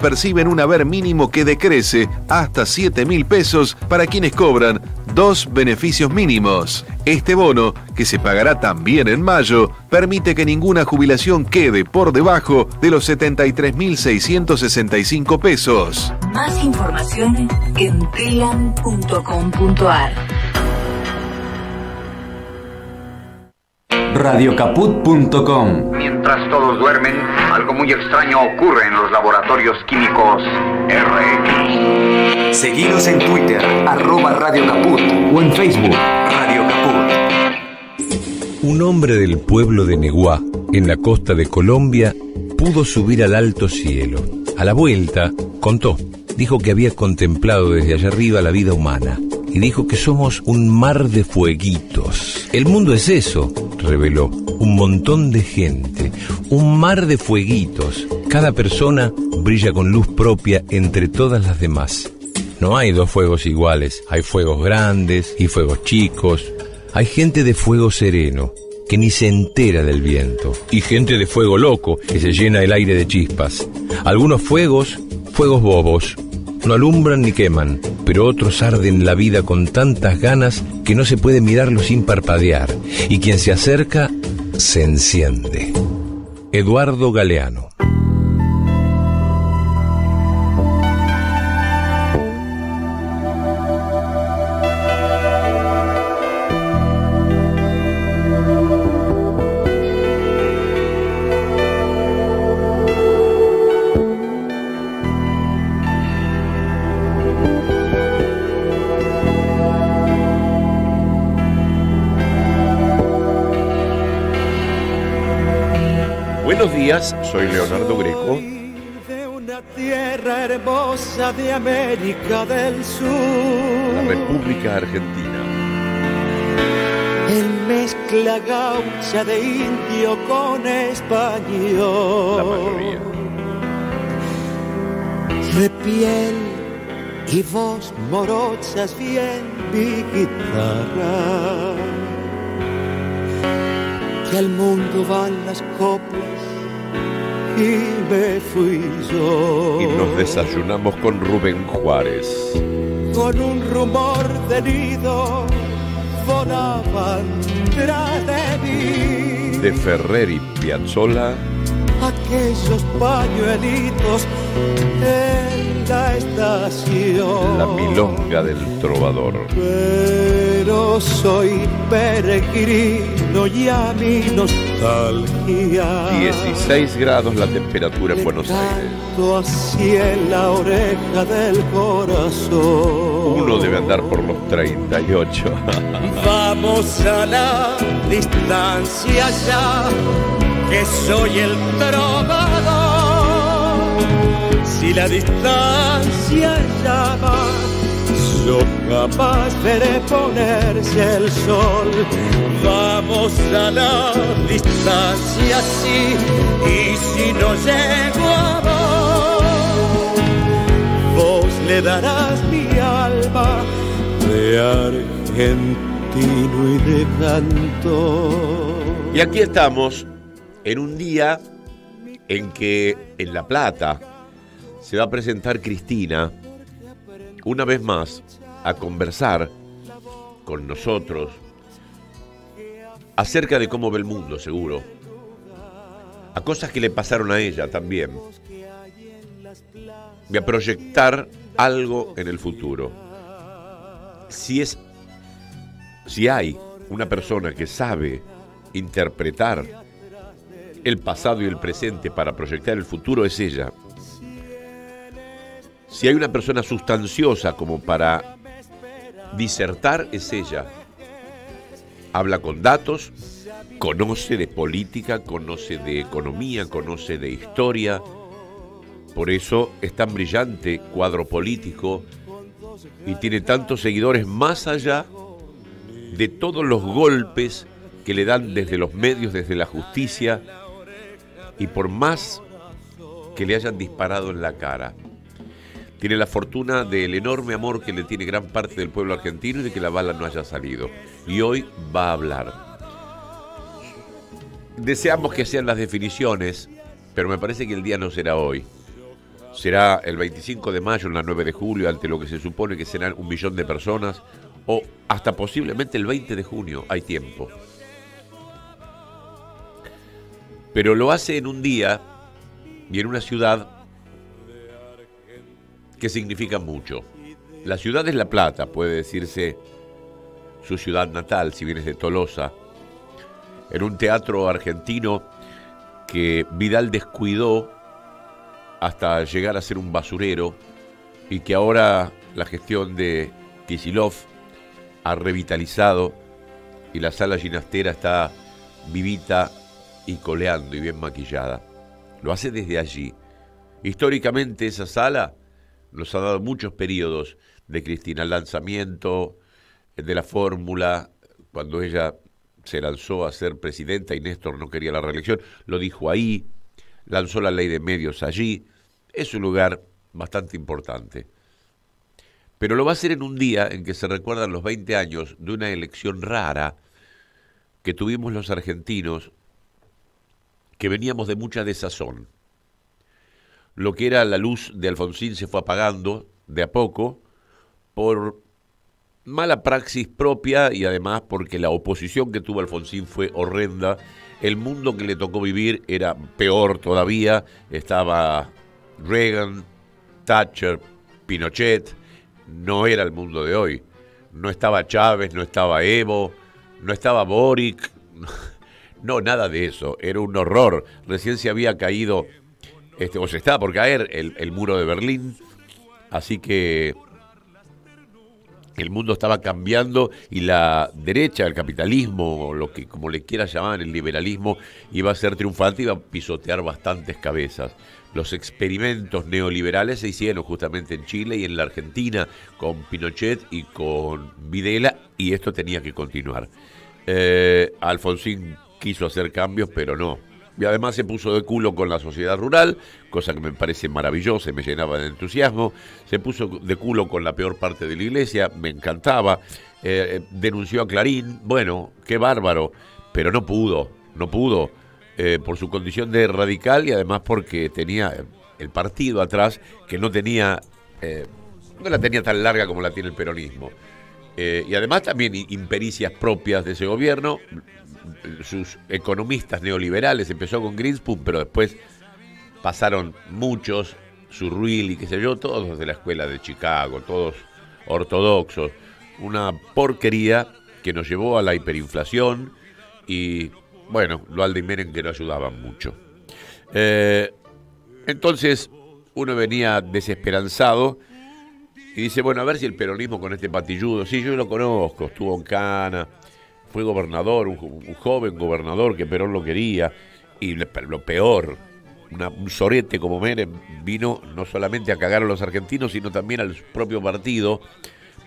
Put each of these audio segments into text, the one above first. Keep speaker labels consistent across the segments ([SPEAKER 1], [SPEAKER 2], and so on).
[SPEAKER 1] perciben un haber mínimo que decrece hasta 7.000 pesos para quienes cobran 2 beneficios mínimos. Este bono, que se pagará también en mayo, permite que ninguna jubilación quede por debajo de los 73.665 pesos.
[SPEAKER 2] Más información en telam.com.ar.
[SPEAKER 3] Radiocaput.com.
[SPEAKER 4] Mientras todos duermen, algo muy extraño ocurre en los laboratorios químicos RX.
[SPEAKER 3] Seguinos en Twitter, @Radio Caput, o en Facebook, Radio Caput.
[SPEAKER 5] Un hombre del pueblo de Neguá, en la costa de Colombia, pudo subir al alto cielo. A la vuelta, contó, dijo que había contemplado desde allá arriba la vida humana. Y dijo que somos un mar de fueguitos. El mundo es eso, reveló, un montón de gente, un mar de fueguitos. Cada persona brilla con luz propia entre todas las demás. No hay dos fuegos iguales, hay fuegos grandes y fuegos chicos. Hay gente de fuego sereno, que ni se entera del viento, y gente de fuego loco, que se llena el aire de chispas. Algunos fuegos bobos, no alumbran ni queman, pero otros arden la vida con tantas ganas que no se puede mirarlo sin parpadear, y quien se acerca, se enciende. Eduardo Galeano.
[SPEAKER 6] Buenos días, soy Leonardo Greco.
[SPEAKER 7] De una tierra hermosa de América del Sur,
[SPEAKER 6] La República Argentina.
[SPEAKER 7] en mezcla gaucha de indio con español,
[SPEAKER 6] La mayoría.
[SPEAKER 7] de piel y voz morochas bien mi guitarra, que al mundo van las coplas y me fui yo.
[SPEAKER 6] Y nos desayunamos con Rubén Juárez.
[SPEAKER 7] Con un rumor de nido volaban tras de mí
[SPEAKER 6] De Ferrer y Piazzolla.
[SPEAKER 7] aquellos pañuelitos en la estación.
[SPEAKER 6] La milonga del trovador.
[SPEAKER 7] Pero soy peregrino y a mi nostalgia
[SPEAKER 6] 16 grados la temperatura en Buenos Aires.
[SPEAKER 7] canto así en la oreja del corazón.
[SPEAKER 6] Uno debe andar por los 38.
[SPEAKER 7] Vamos a la distancia ya, que soy el trovador. Si la distancia llama, yo jamás veré ponerse el sol. Vamos a la distancia, sí, y si no llego a vos, vos le darás mi alma de argentino y de canto.
[SPEAKER 6] Y aquí estamos en un día en que en La Plata se va a presentar Cristina una vez más a conversar con nosotros acerca de cómo ve el mundo, seguro, a cosas que le pasaron a ella también, y a proyectar algo en el futuro. Si hay una persona que sabe interpretar el pasado y el presente para proyectar el futuro, es ella. Si hay una persona sustanciosa como para disertar, es ella. Habla con datos, conoce de política, conoce de economía, conoce de historia. Por eso es tan brillante cuadro político y tiene tantos seguidores más allá de todos los golpes que le dan desde los medios, desde la justicia, y por más que le hayan disparado en la cara. Tiene la fortuna del enorme amor que le tiene gran parte del pueblo argentino y de que la bala no haya salido. Y hoy va a hablar. Deseamos que sean las definiciones, pero me parece que el día no será hoy. será el 25 de mayo, en la 9 de julio, ante lo que se supone que serán 1 millón de personas, o hasta posiblemente el 20 de junio, hay tiempo. Pero lo hace en un día y en una ciudad que significa mucho. La ciudad es La Plata, puede decirse su ciudad natal, si vienes de Tolosa, en un teatro argentino que Vidal descuidó hasta llegar a ser un basurero y que ahora la gestión de Kicillof ha revitalizado y la sala ginastera está vivita y coleando y bien maquillada. Lo hace desde allí. Históricamente esa sala nos ha dado muchos periodos de Cristina, el lanzamiento de la fórmula, cuando ella se lanzó a ser presidenta y Néstor no quería la reelección, lo dijo ahí, lanzó la ley de medios allí. Es un lugar bastante importante. Pero lo va a hacer en un día en que se recuerdan los 20 años de una elección rara que tuvimos los argentinos, que veníamos de mucha desazón. Lo que era la luz de Alfonsín se fue apagando de a poco por mala praxis propia y además porque la oposición que tuvo Alfonsín fue horrenda. El mundo que le tocó vivir era peor todavía. Estaba Reagan, Thatcher, Pinochet. No era el mundo de hoy. No estaba Chávez, no estaba Evo, no estaba Boric. No, nada de eso. Era un horror. Recién se había caído, o se estaba por caer el muro de Berlín. Así que el mundo estaba cambiando y la derecha, el capitalismo, o lo que como le quieras llamar, el liberalismo, iba a ser triunfante, iba a pisotear bastantes cabezas. Los experimentos neoliberales se hicieron justamente en Chile y en la Argentina con Pinochet y con Videla, y esto tenía que continuar. Alfonsín quiso hacer cambios, pero no. Y además se puso de culo con la sociedad rural, cosa que me parece maravillosa y me llenaba de entusiasmo. Se puso de culo con la peor parte de la iglesia, me encantaba. Denunció a Clarín, bueno, qué bárbaro, pero no pudo. Por su condición de radical y además porque tenía el partido atrás que no la tenía tan larga como la tiene el peronismo. Y además también impericias propias de ese gobierno. Sus economistas neoliberales, empezó con Greenspoon, pero después pasaron muchos, Zurruil y qué sé yo, todos de la escuela de Chicago, todos ortodoxos. Una porquería que nos llevó a la hiperinflación y, bueno, lo Alde y Menem que no ayudaban mucho. Entonces uno venía desesperanzado y dice, bueno, a ver si el peronismo con este patilludo, sí, yo lo conozco, estuvo en Cana, fue gobernador, un joven gobernador que Perón lo quería, y lo peor, un sorete como Menem vino no solamente a cagar a los argentinos, sino también al propio partido,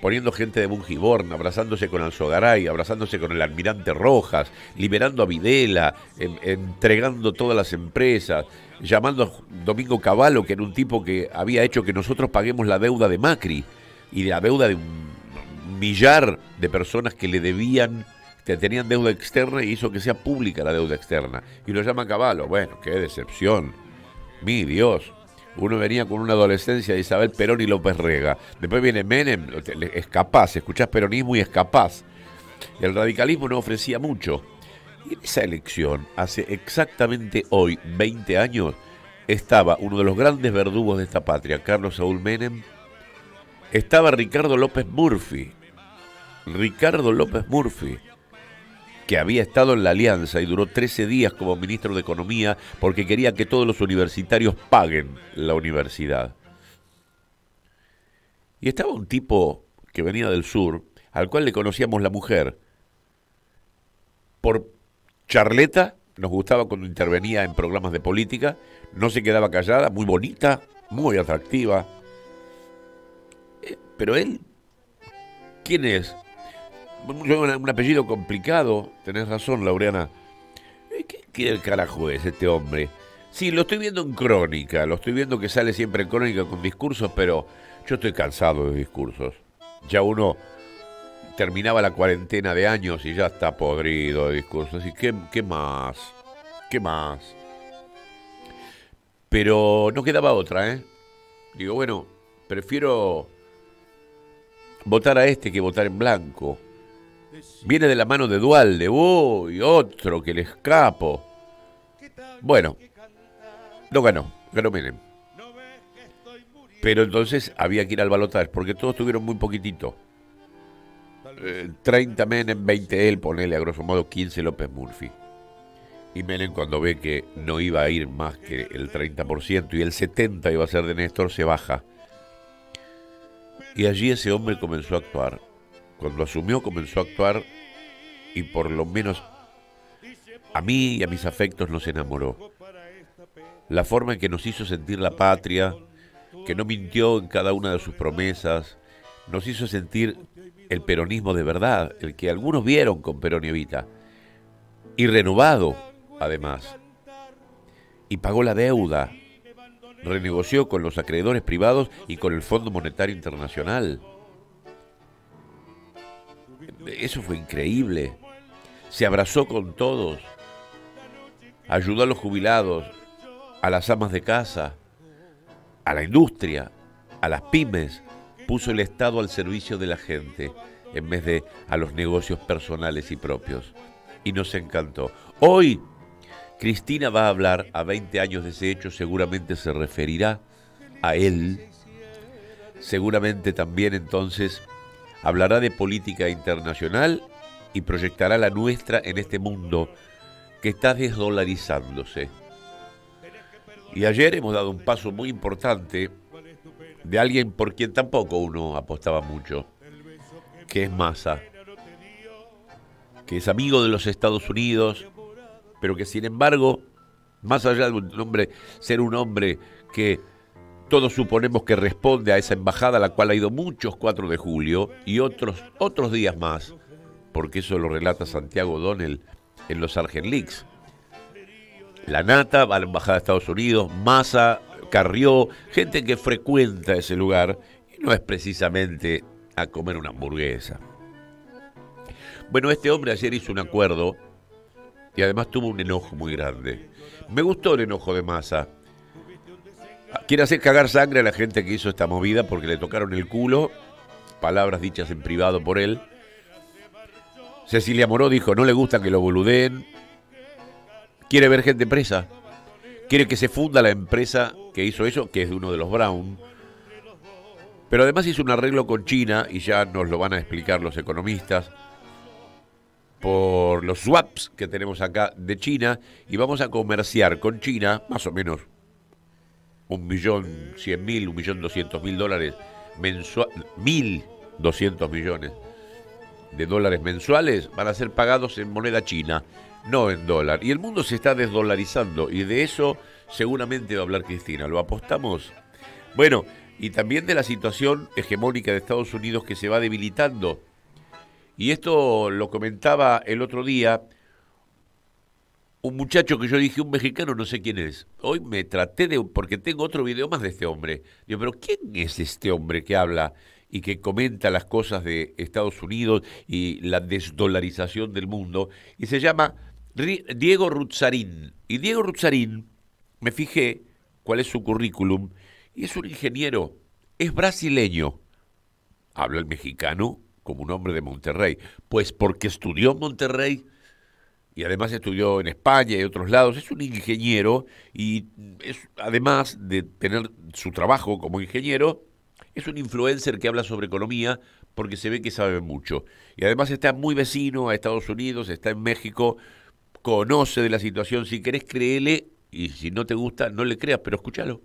[SPEAKER 6] poniendo gente de Bungiborn, abrazándose con Alzogaray, abrazándose con el almirante Rojas, liberando a Videla, entregando todas las empresas, llamando a Domingo Cavallo, que era un tipo que había hecho que nosotros paguemos la deuda de Macri y la deuda de un millar de personas que le debían, que tenían deuda externa, y hizo que sea pública la deuda externa. Y lo llama Cavallo. Bueno, qué decepción. Mi Dios. Uno venía con una adolescencia de Isabel Perón y López Rega. Después viene Menem, es capaz, escuchás peronismo y es capaz. El radicalismo no ofrecía mucho. Y en esa elección, hace exactamente hoy, 20 años, estaba uno de los grandes verdugos de esta patria, Carlos Saúl Menem. Estaba Ricardo López Murphy. Que había estado en la Alianza y duró 13 días como ministro de Economía porque quería que todos los universitarios paguen la universidad. Y estaba un tipo que venía del sur, al cual le conocíamos la mujer. Por charleta, nos gustaba cuando intervenía en programas de política, no se quedaba callada, muy bonita, muy atractiva. Pero él, ¿quién es? Un apellido complicado, tenés razón, Laureana. ¿Qué carajo es este hombre? Sí, lo estoy viendo en Crónica, lo estoy viendo que sale siempre en Crónica con discursos, pero yo estoy cansado de discursos. Ya uno terminaba la cuarentena de años y ya está podrido de discursos. ¿Y qué más? ¿Qué más? Pero no quedaba otra, ¿eh? Digo, bueno, prefiero votar a este que votar en blanco. Viene de la mano de Duhalde, y otro que le escapo. Bueno, no ganó Menem. Pero entonces había que ir al balotaje, porque todos tuvieron muy poquitito. 30 Menem, 20 él, ponele a grosso modo 15 López Murphy. Y Menem, cuando ve que no iba a ir más que el 30% y el 70% iba a ser de Néstor, se baja. Y allí ese hombre comenzó a actuar. Cuando asumió comenzó a actuar y por lo menos a mí y a mis afectos nos enamoró. La forma en que nos hizo sentir la patria, que no mintió en cada una de sus promesas, nos hizo sentir el peronismo de verdad, el que algunos vieron con Perón y Evita, y renovado además, y pagó la deuda, renegoció con los acreedores privados y con el Fondo Monetario Internacional. Eso fue increíble. Se abrazó con todos, ayudó a los jubilados, a las amas de casa, a la industria, a las pymes, puso el Estado al servicio de la gente en vez de a los negocios personales y propios. Y nos encantó. Hoy Cristina va a hablar a 20 años de ese hecho, seguramente se referirá a él, seguramente también entonces hablará de política internacional y proyectará la nuestra en este mundo que está desdolarizándose. Y ayer hemos dado un paso muy importante de alguien por quien tampoco uno apostaba mucho, que es Massa, que es amigo de los Estados Unidos, pero que sin embargo, más allá de ser un hombre que todos suponemos que responde a esa embajada a la cual ha ido muchos 4 de julio y otros días más, porque eso lo relata Santiago O'Donnell en los Argent Leaks. La Nata va a la embajada de Estados Unidos, Massa, Carrió, gente que frecuenta ese lugar y no es precisamente a comer una hamburguesa. Bueno, este hombre ayer hizo un acuerdo y además tuvo un enojo muy grande. Me gustó el enojo de Massa. Quiere hacer cagar sangre a la gente que hizo esta movida porque le tocaron el culo, palabras dichas en privado por él. Cecilia Moró dijo, no le gusta que lo boludeen, quiere ver gente presa, quiere que se funda la empresa que hizo eso, que es de uno de los Brown, pero además hizo un arreglo con China, y ya nos lo van a explicar los economistas, por los swaps que tenemos acá de China, y vamos a comerciar con China más o menos 1.100.000, 1.200.000 dólares mensuales, 1.200 millones de dólares mensuales van a ser pagados en moneda china, no en dólar. Y el mundo se está desdolarizando y de eso seguramente va a hablar Cristina. ¿Lo apostamos? Bueno, y también de la situación hegemónica de Estados Unidos que se va debilitando. Y esto lo comentaba el otro día un muchacho que yo dije, un mexicano, no sé quién es. Hoy me traté porque tengo otro video más de este hombre. Digo, pero ¿quién es este hombre que habla y que comenta las cosas de Estados Unidos y la desdolarización del mundo? Y se llama Diego Rutzarín. Y Diego Rutzarín, me fijé cuál es su currículum, y es un ingeniero, es brasileño. Habla el mexicano como un hombre de Monterrey, pues porque estudió en Monterrey y además estudió en España y otros lados. Es un ingeniero y además de tener su trabajo como ingeniero, es un influencer que habla sobre economía porque se ve que sabe mucho. Y además está muy vecino a Estados Unidos, está en México, conoce de la situación. Si querés, créele, y si no te gusta, no le creas, pero escúchalo.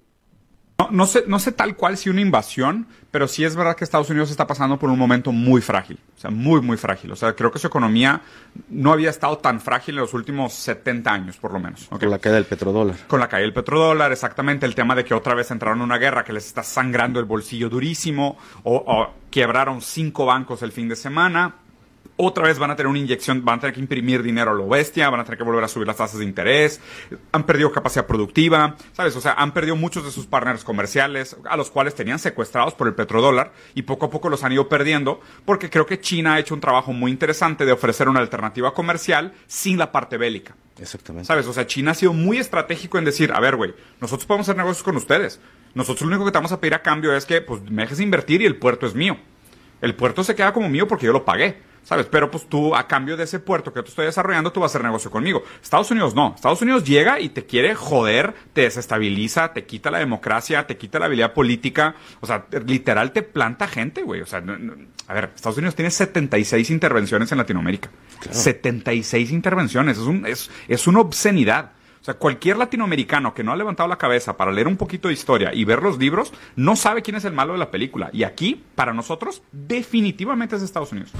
[SPEAKER 8] No sé tal cual si una invasión, pero sí es verdad que Estados Unidos está pasando por un momento muy frágil, o sea, muy, muy frágil. O sea, creo que su economía no había estado tan frágil en los últimos 70 años, por lo menos. ¿Okay?
[SPEAKER 9] Con la caída del petrodólar.
[SPEAKER 8] Con la caída del petrodólar, exactamente. El tema de que otra vez entraron en una guerra que les está sangrando el bolsillo durísimo, o quebraron 5 bancos el fin de semana. Otra vez van a tener una inyección, van a tener que imprimir dinero a lo bestia, van a tener que volver a subir las tasas de interés, han perdido capacidad productiva, ¿sabes? O sea, han perdido muchos de sus partners comerciales, a los cuales tenían secuestrados por el petrodólar, y poco a poco los han ido perdiendo, porque creo que China ha hecho un trabajo muy interesante de ofrecer una alternativa comercial sin la parte bélica.
[SPEAKER 9] Exactamente.
[SPEAKER 8] ¿Sabes? O sea, China ha sido muy estratégico en decir, a ver, güey, nosotros podemos hacer negocios con ustedes, Nosotros lo único que te vamos a pedir a cambio es que pues, me dejes invertir y el puerto es mío. El puerto se queda como mío porque yo lo pagué, ¿sabes? Pero pues tú, a cambio de ese puerto que tú estoy desarrollando, tú vas a hacer negocio conmigo. Estados Unidos no. Estados Unidos llega y te quiere joder, te desestabiliza, te quita la democracia, te quita la habilidad política. O sea, literal te planta gente, güey. O sea, a ver, Estados Unidos tiene 76 intervenciones en Latinoamérica. Claro. 76 intervenciones. Es una obscenidad. O sea, cualquier latinoamericano que no ha levantado la cabeza para leer un poquito de historia y ver los libros, no sabe quién es el malo de la película. Y aquí, para nosotros, definitivamente es Estados Unidos.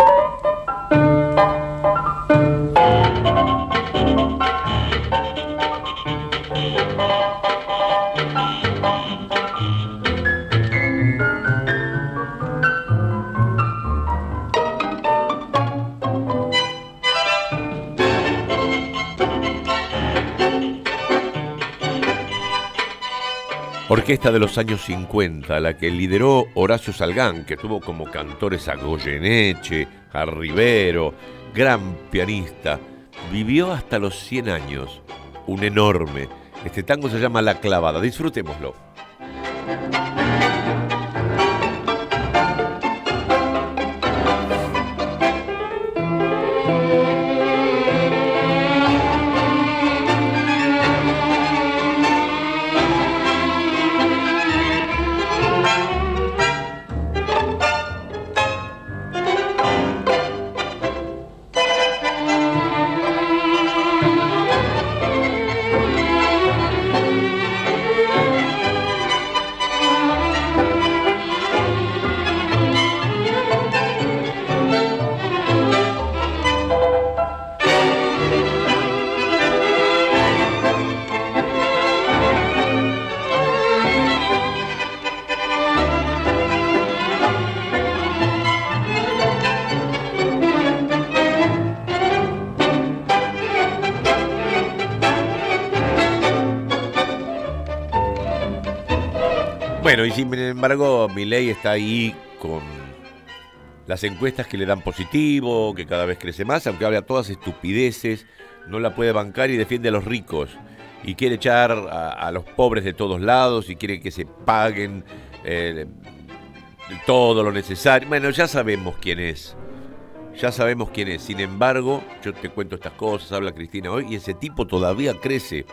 [SPEAKER 6] Orquesta de los años 50, la que lideró Horacio Salgán, que tuvo como cantores a Goyeneche, a Rivero, gran pianista. Vivió hasta los 100 años, un enorme. Este tango se llama La Clavada, disfrutémoslo. Bueno, y sin embargo, Milei está ahí con las encuestas que le dan positivo, que cada vez crece más, aunque habla todas estupideces, no la puede bancar y defiende a los ricos. Y quiere echar a los pobres de todos lados y quiere que se paguen todo lo necesario. Bueno, ya sabemos quién es. Ya sabemos quién es. Sin embargo, yo te cuento estas cosas, habla Cristina hoy, y ese tipo todavía crece.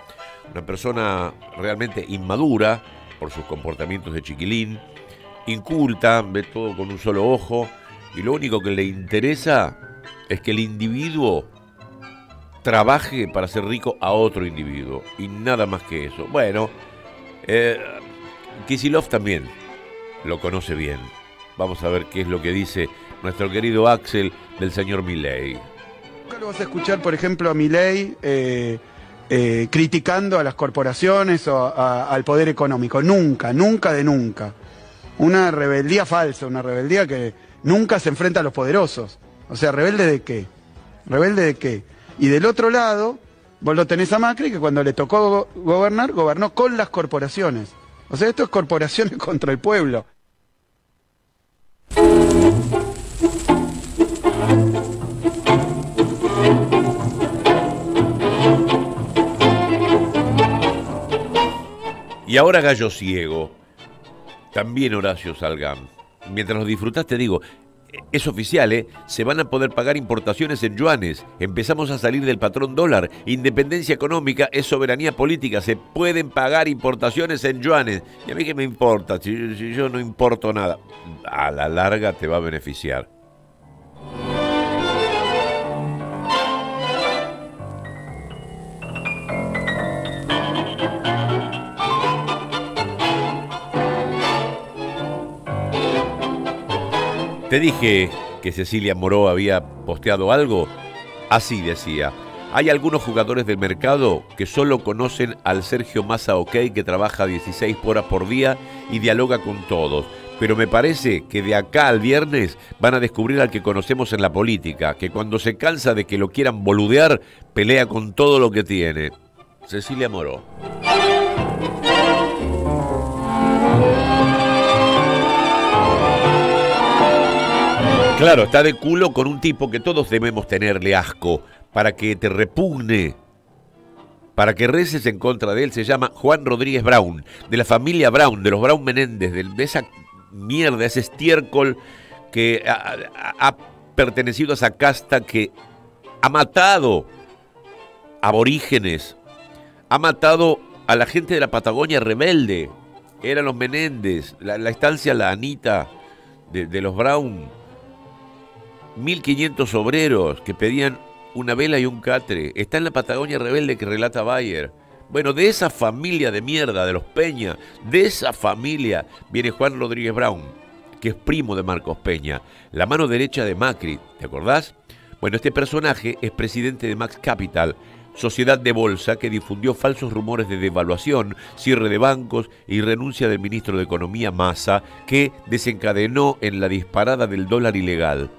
[SPEAKER 6] Una persona realmente inmadura por sus comportamientos de chiquilín, inculta, ve todo con un solo ojo, y lo único que le interesa es que el individuo trabaje para hacer rico a otro individuo, y nada más que eso. Bueno, Kicillof también lo conoce bien. Vamos a ver qué es lo que dice nuestro querido Axel del señor Milei.
[SPEAKER 9] Nunca lo vas a escuchar, por ejemplo, a Milei criticando a las corporaciones o al poder económico. Nunca, nunca de nunca. Una rebeldía falsa, una rebeldía que nunca se enfrenta a los poderosos. O sea, ¿rebelde de qué? ¿Rebelde de qué? Y del otro lado, vos lo tenés a Macri, que cuando le tocó gobernar, gobernó con las corporaciones. O sea, esto es corporaciones contra el pueblo.
[SPEAKER 6] Y ahora Gallo Ciego, también Horacio Salgán. Mientras lo disfrutás te digo, es oficial, se van a poder pagar importaciones en yuanes. Empezamos a salir del patrón dólar. Independencia económica es soberanía política. Se pueden pagar importaciones en yuanes. Y a mí qué me importa, si yo no importo nada. A la larga te va a beneficiar. Te dije que Cecilia Moró había posteado algo. Así decía. Hay algunos jugadores del mercado que solo conocen al Sergio Massa OK, que trabaja 16 horas por día y dialoga con todos. Pero me parece que de acá al viernes van a descubrir al que conocemos en la política, que cuando se cansa de que lo quieran boludear, pelea con todo lo que tiene. Cecilia Moró. Claro, está de culo con un tipo que todos debemos tenerle asco para que te repugne para que reces en contra de él, se llama Juan Rodríguez Brown, de la familia Brown, de los Brown Menéndez, de esa mierda, ese estiércol que ha pertenecido a esa casta que ha matado aborígenes, ha matado a la gente de la Patagonia rebelde. Eran los Menéndez, la estancia La Anita de los Brown. 1.500 obreros que pedían una vela y un catre. Está en la Patagonia rebelde que relata Bayer. Bueno, de esa familia de mierda, de los Peña, de esa familia viene Juan Rodríguez Brown, que es primo de Marcos Peña, la mano derecha de Macri, ¿te acordás? Bueno, este personaje es presidente de Max Capital, sociedad de bolsa que difundió falsos rumores de devaluación, cierre de bancos y renuncia del ministro de Economía Massa, que desencadenó en la disparada del dólar ilegal.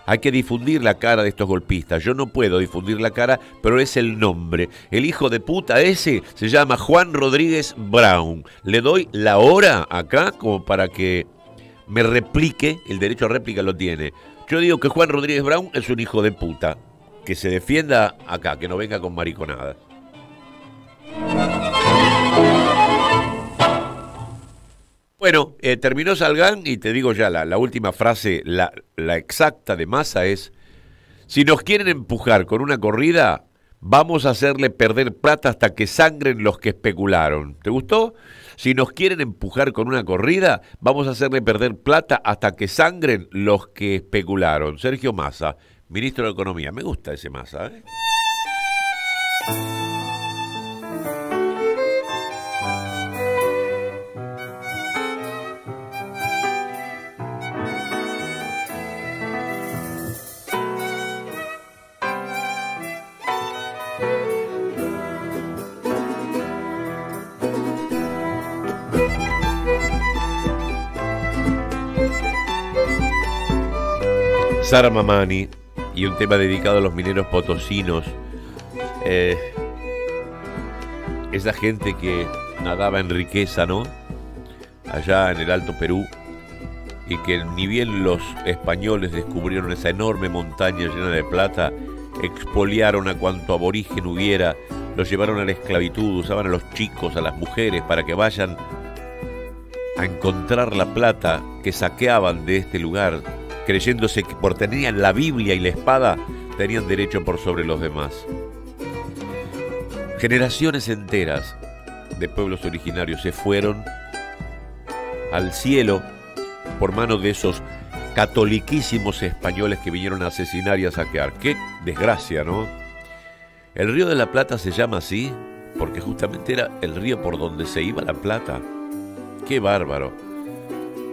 [SPEAKER 6] Hay que difundir la cara de estos golpistas. Yo no puedo difundir la cara, pero es el nombre. El hijo de puta ese se llama Juan Rodríguez Brown. Le doy la hora acá como para que me replique. El derecho a réplica lo tiene. Yo digo que Juan Rodríguez Brown es un hijo de puta. Que se defienda acá, que no venga con mariconadas. Bueno, terminó Salgán y te digo ya, la última frase, la exacta de Massa es: si nos quieren empujar con una corrida, vamos a hacerle perder plata hasta que sangren los que especularon. ¿Te gustó? Si nos quieren empujar con una corrida, vamos a hacerle perder plata hasta que sangren los que especularon. Sergio Massa, ministro de Economía. Me gusta ese Massa, ¿eh? Sara Mamani y un tema dedicado a los mineros potosinos, esa gente que nadaba en riqueza, ¿no? Allá en el Alto Perú, y que ni bien los españoles descubrieron esa enorme montaña llena de plata, expoliaron a cuanto aborigen hubiera, los llevaron a la esclavitud, usaban a los chicos, a las mujeres, para que vayan a encontrar la plata que saqueaban de este lugar, creyéndose que por tener la Biblia y la espada tenían derecho por sobre los demás. Generaciones enteras de pueblos originarios se fueron al cielo por mano de esos catoliquísimos españoles que vinieron a asesinar y a saquear. ¡Qué desgracia!, ¿no? El Río de la Plata se llama así porque justamente era el río por donde se iba la plata. ¡Qué bárbaro!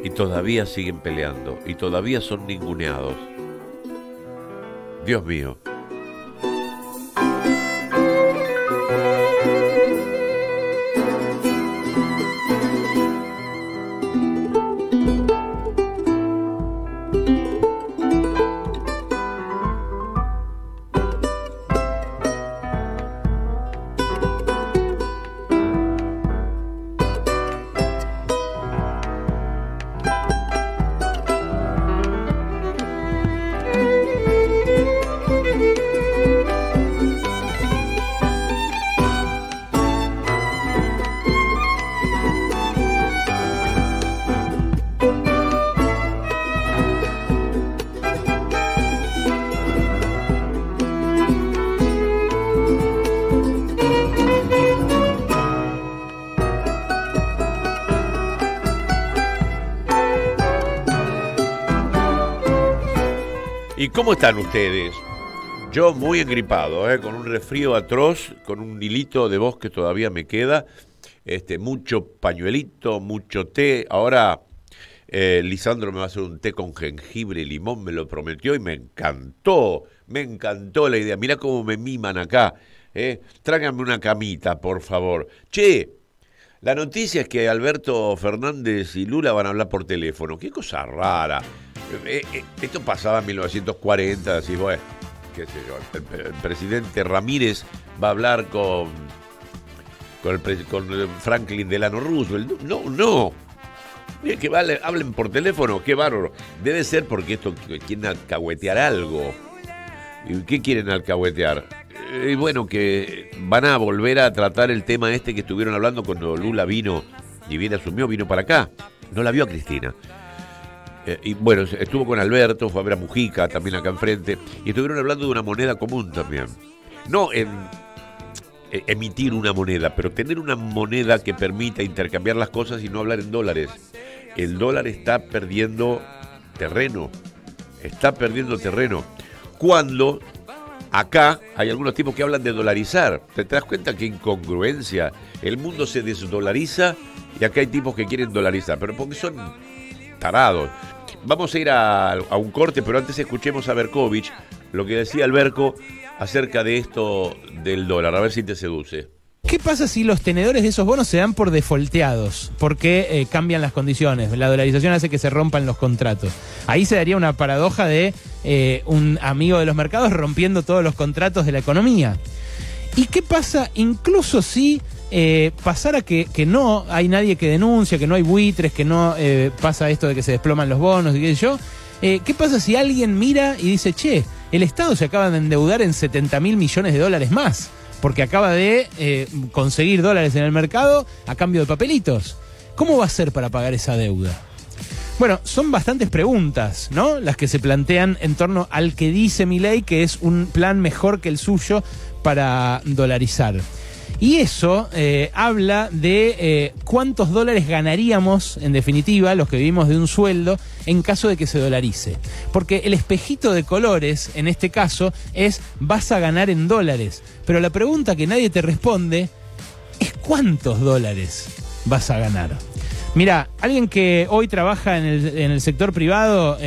[SPEAKER 6] Y todavía siguen peleando, y todavía son ninguneados. Dios mío. ¿Y cómo están ustedes? Yo muy engripado, con un resfrío atroz, con un hilito de voz que todavía me queda, mucho pañuelito, mucho té. Ahora Lisandro me va a hacer un té con jengibre y limón, me lo prometió y me encantó la idea. Mirá cómo me miman acá, tráiganme una camita, por favor. Che, la noticia es que Alberto Fernández y Lula van a hablar por teléfono. Qué cosa rara. Esto pasaba en 1940, así, bueno, qué sé yo, el presidente Ramírez va a hablar con Franklin Delano Roosevelt. No. Miren que hablen por teléfono, qué bárbaro. Debe ser porque esto quieren alcahuetear algo. ¿Y qué quieren alcahuetear? Y bueno, que van a volver a tratar el tema este que estuvieron hablando cuando Lula vino, y bien asumió, vino para acá. No la vio a Cristina. Y bueno, estuvo con Alberto, fue a ver a Mujica también acá enfrente, y estuvieron hablando de una moneda común también. No en emitir una moneda, pero tener una moneda que permita intercambiar las cosas y no hablar en dólares. El dólar está perdiendo terreno. Cuando acá hay algunos tipos que hablan de dolarizar. ¿Te das cuenta qué incongruencia? El mundo se desdolariza y acá hay tipos que quieren dolarizar, pero porque son tarados. Vamos a ir a un corte, pero antes escuchemos a Berkovich, lo que decía Alberco acerca de esto del dólar, a ver si te seduce.
[SPEAKER 10] ¿Qué pasa si los tenedores de esos bonos se dan por defaulteados? Porque cambian las condiciones. La dolarización hace que se rompan los contratos. Ahí se daría una paradoja de un amigo de los mercados rompiendo todos los contratos de la economía. ¿Y qué pasa incluso si pasara que no hay nadie que denuncia, que no hay buitres, que no pasa esto de que se desploman los bonos y qué sé yo? ¿Qué pasa si alguien mira y dice, che, el Estado se acaba de endeudar en 70.000 millones de dólares más? Porque acaba de conseguir dólares en el mercado a cambio de papelitos. ¿Cómo va a ser para pagar esa deuda? Bueno, son bastantes preguntas, ¿no? Las que se plantean en torno al que dice Milei que es un plan mejor que el suyo para dolarizar. Y eso habla de cuántos dólares ganaríamos, en definitiva, los que vivimos de un sueldo, en caso de que se dolarice. Porque el espejito de colores, en este caso, es vas a ganar en dólares. Pero la pregunta que nadie te responde es ¿cuántos dólares vas a ganar? Mira, alguien que hoy trabaja en el sector privado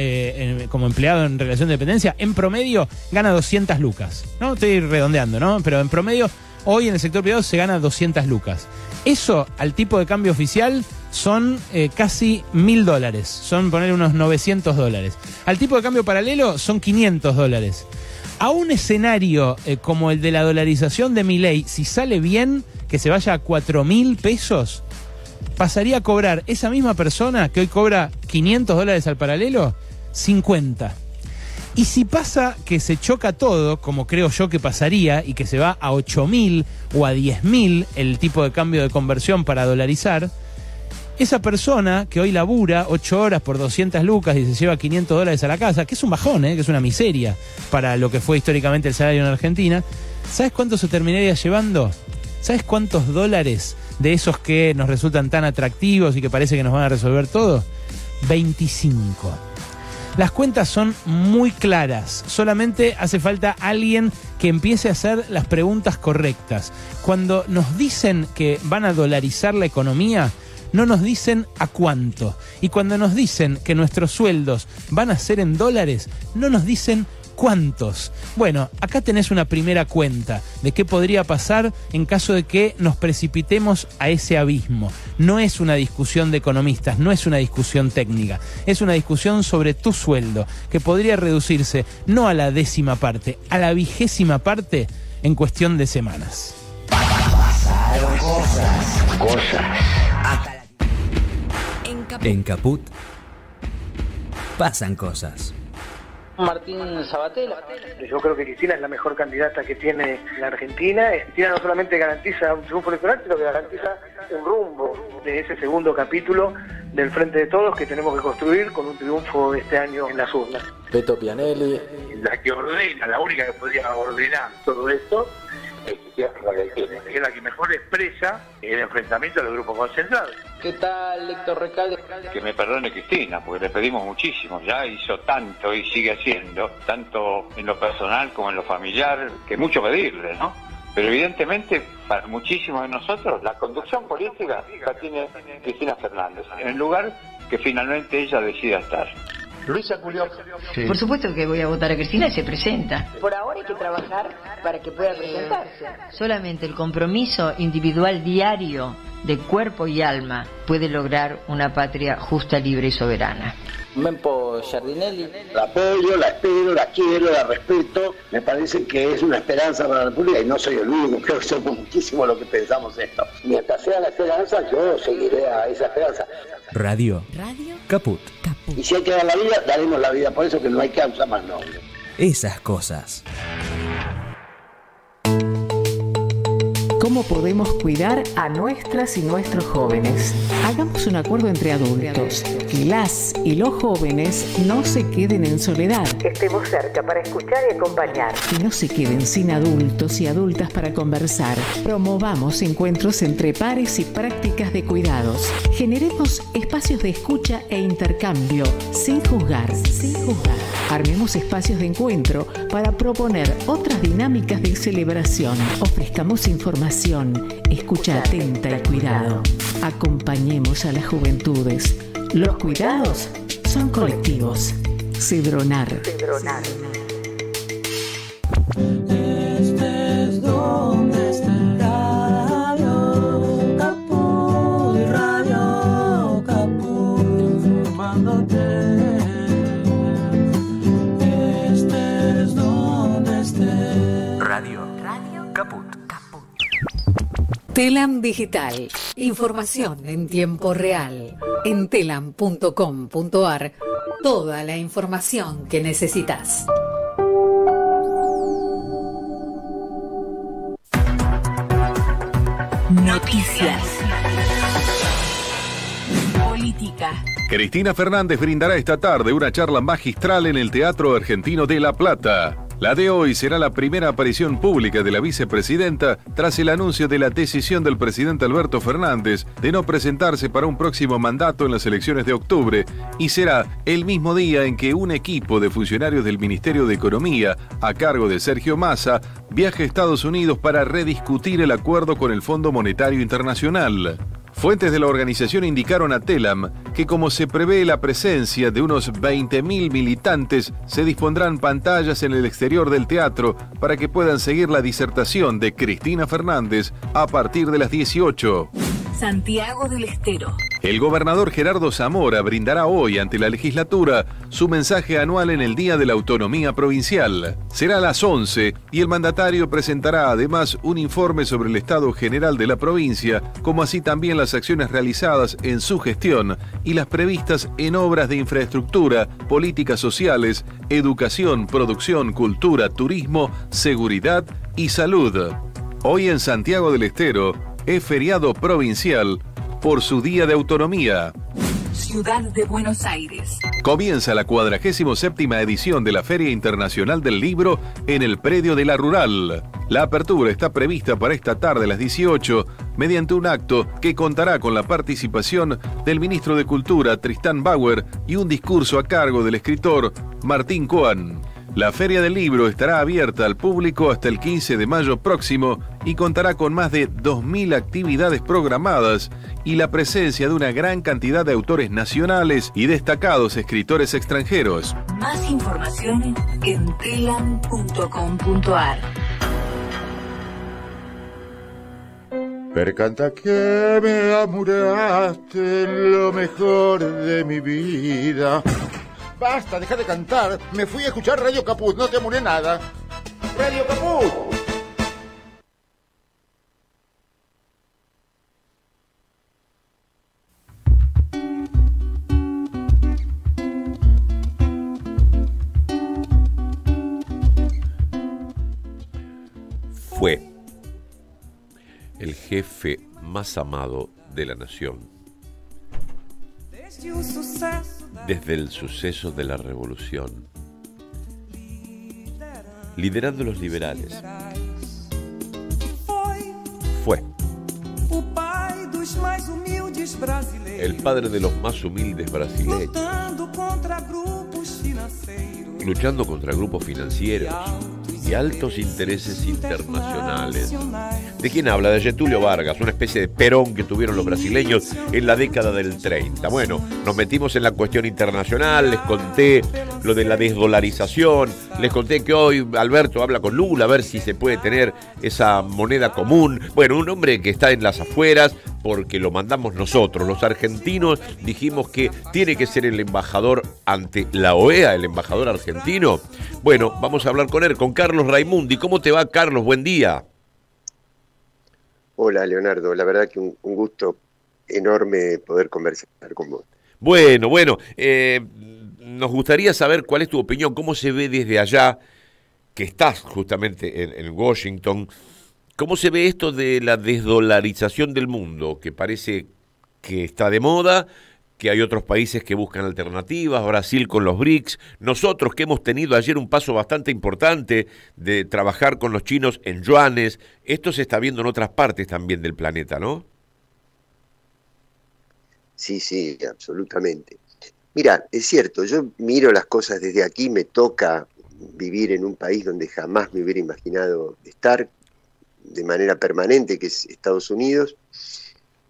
[SPEAKER 10] como empleado en relación de dependencia, en promedio gana 200 lucas. No estoy redondeando, ¿no? Pero en promedio hoy en el sector privado se gana 200 lucas. Eso, al tipo de cambio oficial, son casi $1.000. Son, poner unos $900. Al tipo de cambio paralelo, son $500. A un escenario como el de la dolarización de Milei, si sale bien, que se vaya a 4.000 pesos, pasaría a cobrar esa misma persona que hoy cobra $500 al paralelo, 50. Y si pasa que se choca todo, como creo yo que pasaría, y que se va a 8.000 o a 10.000 el tipo de cambio de conversión para dolarizar, esa persona que hoy labura 8 horas por 200 lucas y se lleva $500 a la casa, que es un bajón, que es una miseria para lo que fue históricamente el salario en Argentina, ¿sabes cuánto se terminaría llevando? ¿Sabes cuántos dólares de esos que nos resultan tan atractivos y que parece que nos van a resolver todo? 25. Las cuentas son muy claras, solamente hace falta alguien que empiece a hacer las preguntas correctas. Cuando nos dicen que van a dolarizar la economía, no nos dicen a cuánto. Y cuando nos dicen que nuestros sueldos van a ser en dólares, no nos dicen cuántos. Bueno, acá tenés una primera cuenta de qué podría pasar en caso de que nos precipitemos a ese abismo. No es una discusión de economistas, no es una discusión técnica, es una discusión sobre tu sueldo, que podría reducirse no a la 10ª parte, a la 20ª parte en cuestión de semanas.
[SPEAKER 3] Pasaron cosas. En Caput pasan cosas.
[SPEAKER 11] Martín Sabatel.
[SPEAKER 12] Yo creo que Cristina es la mejor candidata que tiene la Argentina. Cristina no solamente garantiza un triunfo electoral, sino que garantiza un rumbo de ese segundo capítulo del Frente de Todos que tenemos que construir con un triunfo este año en las urnas.
[SPEAKER 11] Beto Pianelli.
[SPEAKER 13] La que ordena, la única que podría ordenar todo esto, es la que mejor expresa el enfrentamiento de los grupos concentrados.
[SPEAKER 11] ¿Qué tal, Héctor Recalde?
[SPEAKER 13] Que me perdone Cristina, porque le pedimos muchísimo. Ya hizo tanto y sigue haciendo, tanto en lo personal como en lo familiar, que mucho pedirle, ¿no? Pero evidentemente, para muchísimos de nosotros, la conducción política la tiene Cristina Fernández, en el lugar que finalmente ella decida estar.
[SPEAKER 11] Luisa Culió.
[SPEAKER 14] Sí. Por supuesto que voy a votar a Cristina y se presenta.
[SPEAKER 15] Por ahora hay que trabajar para que pueda presentarse.
[SPEAKER 14] Solamente el compromiso individual diario de cuerpo y alma puede lograr una patria justa, libre y soberana.
[SPEAKER 11] Mempo Giardinelli.
[SPEAKER 16] La apoyo, la espero, la quiero, la respeto. Me parece que es una esperanza para la República y no soy el único, creo que somos muchísimos los que pensamos esto. Mientras sea la esperanza, yo seguiré a esa esperanza.
[SPEAKER 3] Radio Caput.
[SPEAKER 16] Y si hay que dar la vida, daremos la vida, por eso que no hay causa más noble.
[SPEAKER 3] Esas cosas.
[SPEAKER 17] cómo podemos cuidar a nuestras y nuestros jóvenes. Hagamos un acuerdo entre adultos, que las y los jóvenes no se queden en soledad.
[SPEAKER 18] Estemos cerca para escuchar y acompañar.
[SPEAKER 17] Que no se queden sin adultos y adultas para conversar. Promovamos encuentros entre pares y prácticas de cuidados. Generemos espacios de escucha e intercambio, sin juzgar, sin juzgar. Armemos espacios de encuentro para proponer otras dinámicas de celebración. Ofrezcamos información, escucha atenta y cuidado. Acompañemos a las juventudes. Los cuidados son colectivos. Cedronar.
[SPEAKER 7] Estés donde estés, Radio Caput, Radio Caput, informándote. Estés donde estés.
[SPEAKER 3] Radio Caput.
[SPEAKER 19] Telam Digital. Información en tiempo real. En telam.com.ar. Toda la información que necesitas.
[SPEAKER 2] Noticias. Política.
[SPEAKER 1] Cristina Fernández brindará esta tarde una charla magistral en el Teatro Argentino de La Plata. La de hoy será la primera aparición pública de la vicepresidenta tras el anuncio de la decisión del presidente Alberto Fernández de no presentarse para un próximo mandato en las elecciones de octubre, y será el mismo día en que un equipo de funcionarios del Ministerio de Economía, a cargo de Sergio Massa, viaje a Estados Unidos para rediscutir el acuerdo con el Fondo Monetario Internacional. Fuentes de la organización indicaron a Telam que, como se prevé la presencia de unos 20.000 militantes, se dispondrán pantallas en el exterior del teatro para que puedan seguir la disertación de Cristina Fernández a partir de las 18.
[SPEAKER 2] Santiago del Estero.
[SPEAKER 1] El gobernador Gerardo Zamora brindará hoy ante la legislatura su mensaje anual en el Día de la Autonomía Provincial. Será a las 11 y el mandatario presentará además un informe sobre el estado general de la provincia, como así también las acciones realizadas en su gestión y las previstas en obras de infraestructura, políticas sociales, educación, producción, cultura, turismo, seguridad y salud. Hoy en Santiago del Estero es feriado provincial por su Día de Autonomía.
[SPEAKER 2] Ciudad de Buenos Aires.
[SPEAKER 1] Comienza la 47ª edición de la Feria Internacional del Libro en el predio de La Rural. La apertura está prevista para esta tarde a las 18 mediante un acto que contará con la participación del ministro de Cultura Tristán Bauer y un discurso a cargo del escritor Martín Coan. La Feria del Libro estará abierta al público hasta el 15 de mayo próximo y contará con más de 2.000 actividades programadas y la presencia de una gran cantidad de autores nacionales y destacados escritores extranjeros.
[SPEAKER 2] Más información en telam.com.ar.
[SPEAKER 20] Per canta que me amuraste lo mejor de mi vida. Basta, deja de cantar. Me fui a escuchar Radio Caput, no te amuré nada. Radio Caput.
[SPEAKER 6] Fue el jefe más amado de la nación. Desde el suceso de la revolución, liderando los liberales, fue el padre de los más humildes brasileños, luchando contra grupos financieros y altos intereses internacionales. ¿De quién habla? De Getúlio Vargas, una especie de Perón que tuvieron los brasileños en la década del 30. Bueno, nos metimos en la cuestión internacional, les conté lo de la desdolarización, les conté que hoy Alberto habla con Lula a ver si se puede tener esa moneda común. Bueno, un hombre que está en las afueras porque lo mandamos nosotros, los argentinos. Dijimos que tiene que ser el embajador ante la OEA, el embajador argentino. Bueno, vamos a hablar con él, con Carlos Raimundi. ¿Cómo te va, Carlos? Buen día.
[SPEAKER 21] Hola, Leonardo. La verdad que un gusto enorme poder conversar con vos.
[SPEAKER 6] Bueno, nos gustaría saber cuál es tu opinión, cómo se ve desde allá, que estás justamente en Washington. ¿Cómo se ve esto de la desdolarización del mundo? Que parece que está de moda, que hay otros países que buscan alternativas, Brasil con los BRICS, nosotros que hemos tenido ayer un paso bastante importante de trabajar con los chinos en yuanes, esto se está viendo en otras partes también del planeta, ¿no?
[SPEAKER 21] Sí, sí, absolutamente. Mira, es cierto, yo miro las cosas desde aquí, me toca vivir en un país donde jamás me hubiera imaginado estar de manera permanente, que es Estados Unidos,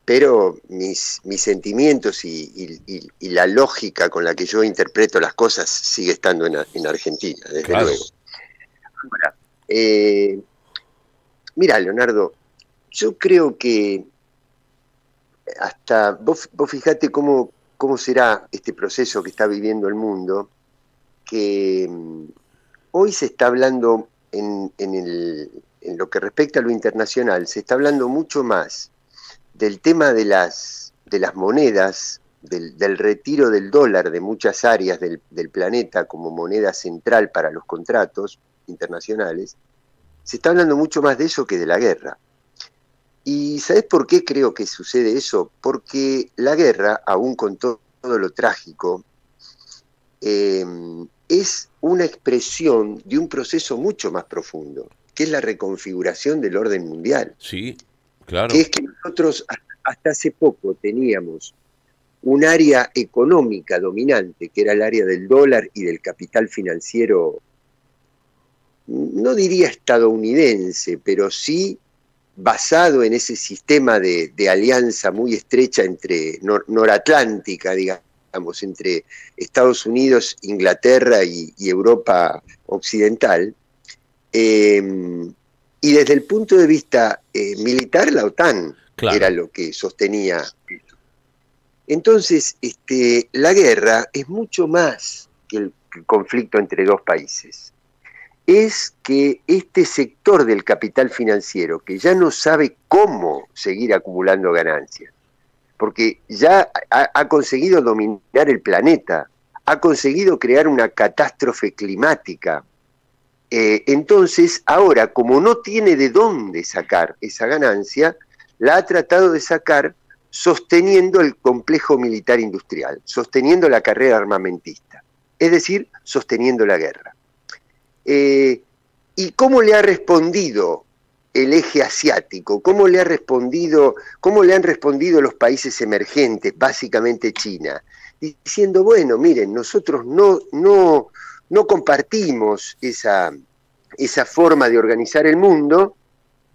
[SPEAKER 21] pero mis sentimientos y la lógica con la que yo interpreto las cosas sigue estando en Argentina, desde
[SPEAKER 6] Claro.
[SPEAKER 21] luego. Ahora, mira, Leonardo, yo creo que hasta vos fijate cómo será este proceso que está viviendo el mundo, que hoy se está hablando en lo que respecta a lo internacional, se está hablando mucho más del tema de las monedas, del retiro del dólar de muchas áreas del planeta como moneda central para los contratos internacionales. Se está hablando mucho más de eso que de la guerra. ¿Y sabés por qué creo que sucede eso? Porque la guerra, aún con todo lo trágico, es una expresión de un proceso mucho más profundo, que es la reconfiguración del orden mundial.
[SPEAKER 6] Sí, claro.
[SPEAKER 21] Que es que nosotros hasta hace poco teníamos un área económica dominante, que era el área del dólar y del capital financiero, no diría estadounidense, pero sí basado en ese sistema de alianza muy estrecha entre noratlántica, digamos, entre Estados Unidos, Inglaterra y Europa occidental. Y desde el punto de vista militar, la OTAN era lo que sostenía esto. Entonces, la guerra es mucho más que el conflicto entre dos países. Es que este sector del capital financiero, que ya no sabe cómo seguir acumulando ganancias, porque ya ha conseguido dominar el planeta, ha conseguido crear una catástrofe climática, entonces ahora, como no tiene de dónde sacar esa ganancia, la ha tratado de sacar sosteniendo el complejo militar industrial, sosteniendo la carrera armamentista, es decir, sosteniendo la guerra. ¿Y cómo le ha respondido el eje asiático? ¿Cómo le han respondido los países emergentes, básicamente China? Diciendo, bueno, miren, nosotros no compartimos esa forma de organizar el mundo,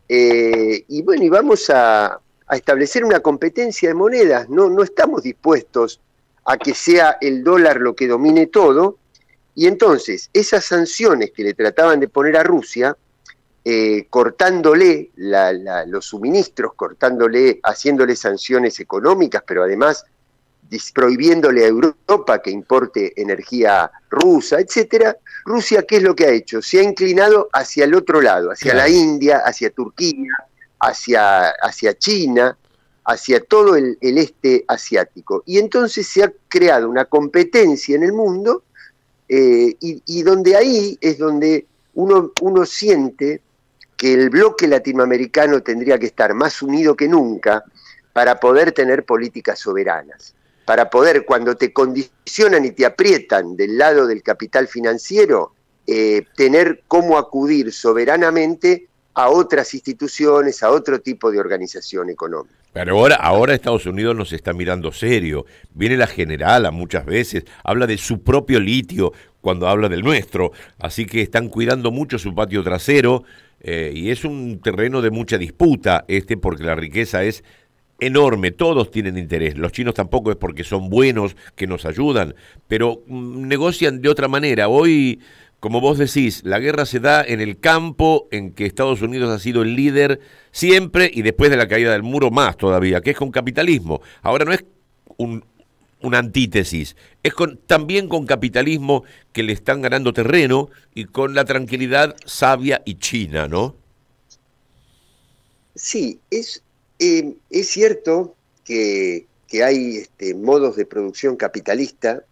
[SPEAKER 21] y bueno, y vamos a establecer una competencia de monedas. No estamos dispuestos a que sea el dólar lo que domine todo. Y entonces, esas sanciones que le trataban de poner a Rusia, cortándole los suministros, haciéndole sanciones económicas, pero además prohibiéndole a Europa que importe energía rusa, etcétera, Rusia, ¿qué es lo que ha hecho? Se ha inclinado hacia el otro lado, hacia la India, hacia Turquía, hacia China, hacia todo el este asiático. Y entonces se ha creado una competencia en el mundo, y donde ahí es donde uno siente que el bloque latinoamericano tendría que estar más unido que nunca para poder tener políticas soberanas, para poder, cuando te condicionan y te aprietan del lado del capital financiero, tener cómo acudir soberanamente a otras instituciones, a otro tipo de organización económica.
[SPEAKER 6] Pero ahora Estados Unidos nos está mirando serio. Viene la generala muchas veces, habla de su propio litio cuando habla del nuestro. Así que están cuidando mucho su patio trasero, y es un terreno de mucha disputa porque la riqueza es enorme, todos tienen interés. Los chinos tampoco es porque son buenos que nos ayudan, pero negocian de otra manera. Hoy, como vos decís, la guerra se da en el campo en que Estados Unidos ha sido el líder siempre, y después de la caída del muro más todavía, que es con capitalismo. Ahora no es una antítesis, es también con capitalismo que le están ganando terreno, y con la tranquilidad sabia y china, ¿no?
[SPEAKER 21] Sí, es cierto que hay modos de producción capitalista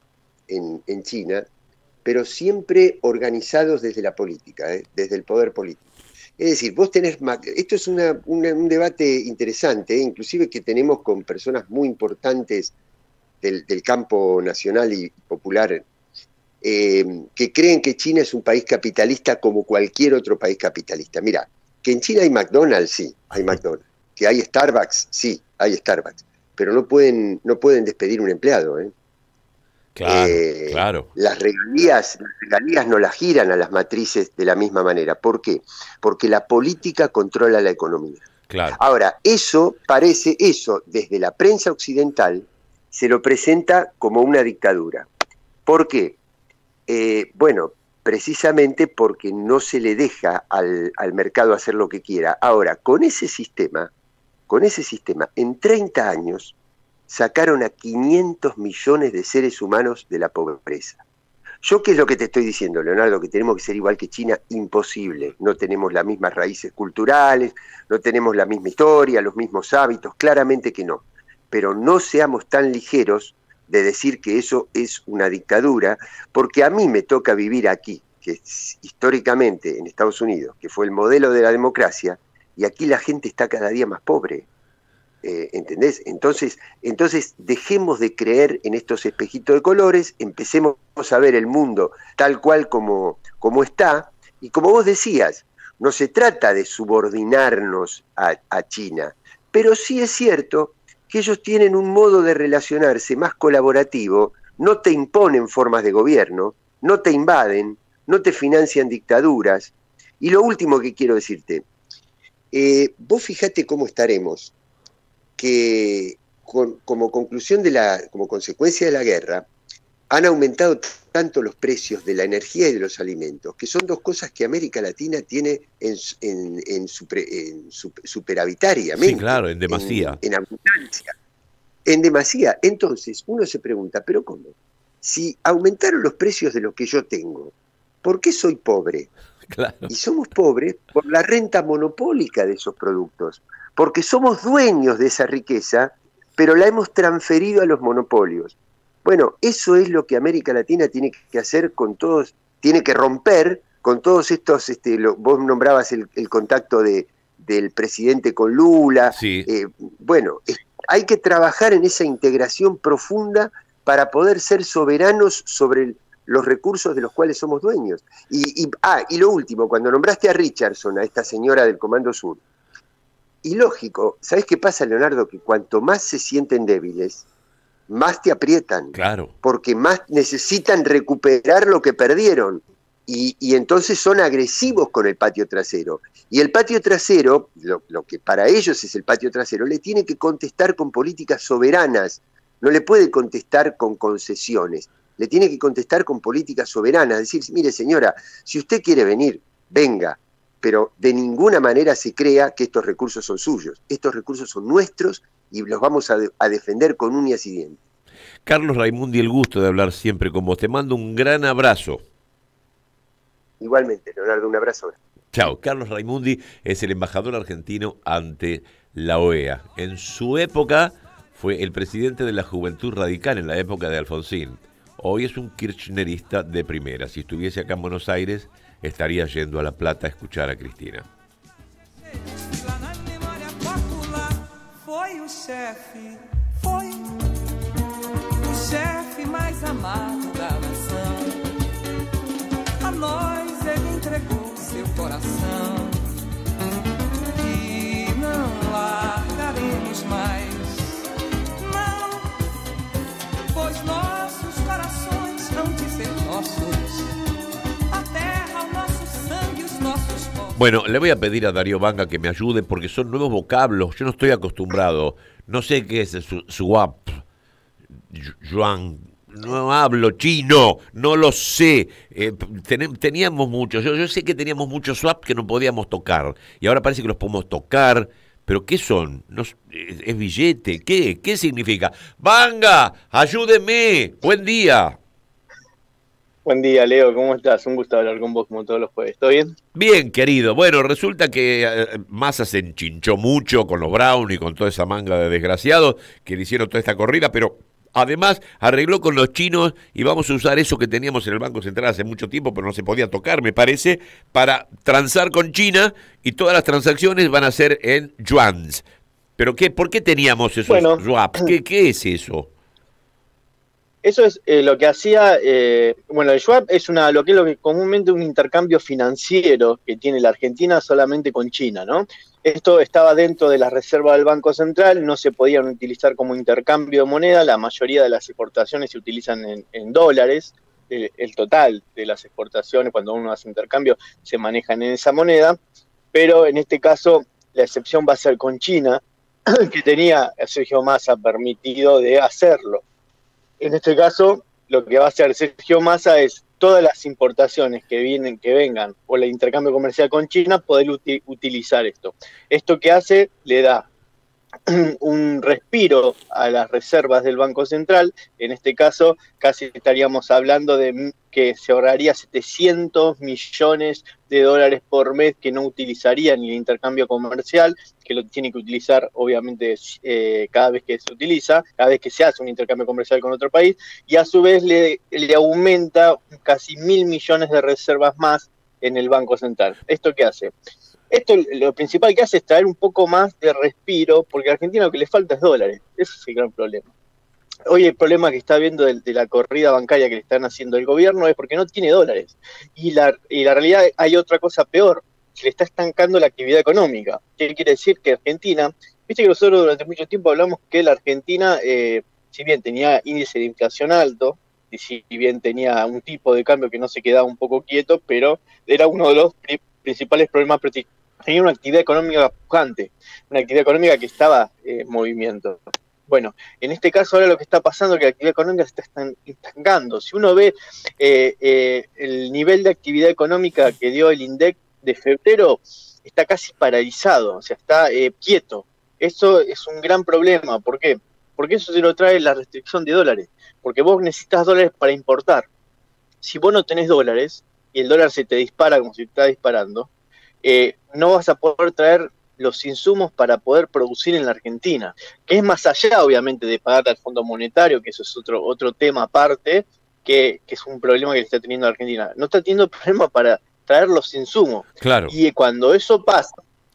[SPEAKER 21] en China, pero siempre organizados desde la política, desde el poder político. Es decir, vos tenés, esto es un debate interesante, inclusive que tenemos con personas muy importantes del campo nacional y popular, que creen que China es un país capitalista como cualquier otro país capitalista. Mira, que en China hay McDonald's, sí, hay McDonald's. Que hay Starbucks, sí, hay Starbucks. Pero no pueden despedir un empleado, ¿eh?
[SPEAKER 6] Claro, claro.
[SPEAKER 21] Las regalías no las giran a las matrices de la misma manera. ¿Por qué? Porque la política controla la economía.
[SPEAKER 6] Claro.
[SPEAKER 21] Ahora, eso desde la prensa occidental se lo presenta como una dictadura. ¿Por qué? Bueno, precisamente porque no se le deja al mercado hacer lo que quiera. Ahora, con ese sistema, en 30 años, sacaron a 500 millones de seres humanos de la pobreza. ¿Yo qué es lo que te estoy diciendo, Leonardo? Que tenemos que ser igual que China, imposible. No tenemos las mismas raíces culturales, no tenemos la misma historia, los mismos hábitos, claramente que no. Pero no seamos tan ligeros de decir que eso es una dictadura, porque a mí me toca vivir aquí, que es históricamente en Estados Unidos, que fue el modelo de la democracia, y aquí la gente está cada día más pobre. ¿Entendés? Entonces dejemos de creer en estos espejitos de colores, empecemos a ver el mundo tal cual como está, y como vos decías, no se trata de subordinarnos a China, pero sí es cierto que ellos tienen un modo de relacionarse más colaborativo, no te imponen formas de gobierno, no te invaden, no te financian dictaduras. Y lo último que quiero decirte, vos fijate cómo estaremos, que como consecuencia de la guerra, han aumentado tanto los precios de la energía y de los alimentos, que son dos cosas que América Latina tiene superavitariamente.
[SPEAKER 6] Sí, claro, en demasía.
[SPEAKER 21] En abundancia. En demasía. Entonces, uno se pregunta, ¿pero cómo? Si aumentaron los precios de lo que yo tengo, ¿por qué soy pobre?
[SPEAKER 6] Claro.
[SPEAKER 21] Y somos pobres por la renta monopólica de esos productos, porque somos dueños de esa riqueza, pero la hemos transferido a los monopolios. Bueno, eso es lo que América Latina tiene que hacer con todos, tiene que romper con todos estos, vos nombrabas el contacto del presidente con Lula.
[SPEAKER 6] Sí.
[SPEAKER 21] Bueno, hay que trabajar en esa integración profunda para poder ser soberanos sobre los recursos de los cuales somos dueños. Y lo último, cuando nombraste a Richardson, a esta señora del Comando Sur, y lógico, ¿sabés qué pasa, Leonardo? Que cuanto más se sienten débiles, más te aprietan.
[SPEAKER 6] Claro.
[SPEAKER 21] Porque más necesitan recuperar lo que perdieron. Y entonces son agresivos con el patio trasero. Y el patio trasero, lo que para ellos es el patio trasero, le tiene que contestar con políticas soberanas. No le puede contestar con concesiones. Le tiene que contestar con políticas soberanas. Decir, mire señora, si usted quiere venir, venga. Pero de ninguna manera se crea que estos recursos son suyos. Estos recursos son nuestros y los vamos a defender con uñas y dientes.
[SPEAKER 6] Carlos Raimundi, el gusto de hablar siempre con vos. Te mando un gran abrazo.
[SPEAKER 21] Igualmente, Leonardo, un abrazo.
[SPEAKER 6] Chao. Carlos Raimundi es el embajador argentino ante la OEA. En su época fue el presidente de la Juventud Radical en la época de Alfonsín. Hoy es un kirchnerista de primera. Si estuviese acá en Buenos Aires, estaría yendo a La Plata a escuchar a Cristina.
[SPEAKER 4] Foi o chefe mais amado da nação. A nós ele entregou seu coração e não largaremos mais, não, pois nossos corações hão de ser nossos. A terra, o nosso sangue, os nossos povos.
[SPEAKER 6] Bueno, le voy a pedir a Darío Banga que me ayude porque son nuevos vocablos. Yo no estoy acostumbrado. No sé qué es swap. Yuan. No hablo chino, no lo sé. Teníamos muchos. Yo sé que teníamos muchos swap que no podíamos tocar. Y ahora parece que los podemos tocar. ¿Pero qué son? No, ¿es billete? ¿Qué significa? ¡Banga! ¡Ayúdeme! ¡Buen día!
[SPEAKER 22] Buen día, Leo, ¿cómo estás? Un gusto hablar con vos como todos los jueves. ¿Todo bien?
[SPEAKER 6] Bien, querido. Bueno, resulta que Massa se enchinchó mucho con los Brown y con toda esa manga de desgraciados que le hicieron toda esta corrida, pero Además, arregló con los chinos y vamos a usar eso que teníamos en el Banco Central hace mucho tiempo, pero no se podía tocar, me parece, para transar con China y todas las transacciones van a ser en yuans. ¿Pero qué? ¿Por qué teníamos esos swaps? ¿Qué es eso?
[SPEAKER 22] Eso es lo que hacía, el swap es lo que es comúnmente un intercambio financiero que tiene la Argentina solamente con China, ¿no? Esto estaba dentro de las reservas del Banco Central, no se podían utilizar como intercambio de moneda, la mayoría de las exportaciones se utilizan en dólares, el total de las exportaciones cuando uno hace intercambio se manejan en esa moneda, pero en este caso la excepción va a ser con China, que tenía a Sergio Massa permitido de hacerlo. En este caso, lo que va a hacer Sergio Massa es todas las importaciones que vengan o el intercambio comercial con China, poder utilizar esto. Esto que hace, le da un respiro a las reservas del Banco Central. En este caso, casi estaríamos hablando de que se ahorraría 700 millones de dólares por mes que no utilizarían el intercambio comercial, que lo tiene que utilizar obviamente cada vez que se utiliza, cada vez que se hace un intercambio comercial con otro país, y a su vez le aumenta casi 1.000 millones de reservas más en el Banco Central. ¿Esto qué hace? Esto lo principal que hace es traer un poco más de respiro, porque a Argentina lo que le falta es dólares. Ese es el gran problema. Hoy el problema que está viendo de la corrida bancaria que le están haciendo el gobierno es porque no tiene dólares. Y la realidad, hay otra cosa peor, que le está estancando la actividad económica. ¿Qué quiere decir? Que Argentina, viste que nosotros durante mucho tiempo hablamos que la Argentina, si bien tenía índice de inflación alto, y si bien tenía un tipo de cambio que no se quedaba un poco quieto, pero era uno de los principales problemas. Tenía una actividad económica pujante, una actividad económica que estaba en movimiento. Bueno, en este caso ahora lo que está pasando es que la actividad económica se está estancando. Si uno ve el nivel de actividad económica que dio el INDEC de febrero, está casi paralizado, o sea, está quieto. Eso es un gran problema. ¿Por qué? Porque eso se lo trae la restricción de dólares. Porque vos necesitas dólares para importar. Si vos no tenés dólares y el dólar se te dispara como se está disparando, no vas a poder traer los insumos para poder producir en la Argentina, que es más allá obviamente de pagar al Fondo Monetario, que eso es otro tema aparte, que es un problema que está teniendo la Argentina. No está teniendo problema para traer los insumos.
[SPEAKER 6] Claro.
[SPEAKER 22] Y cuando eso pasa,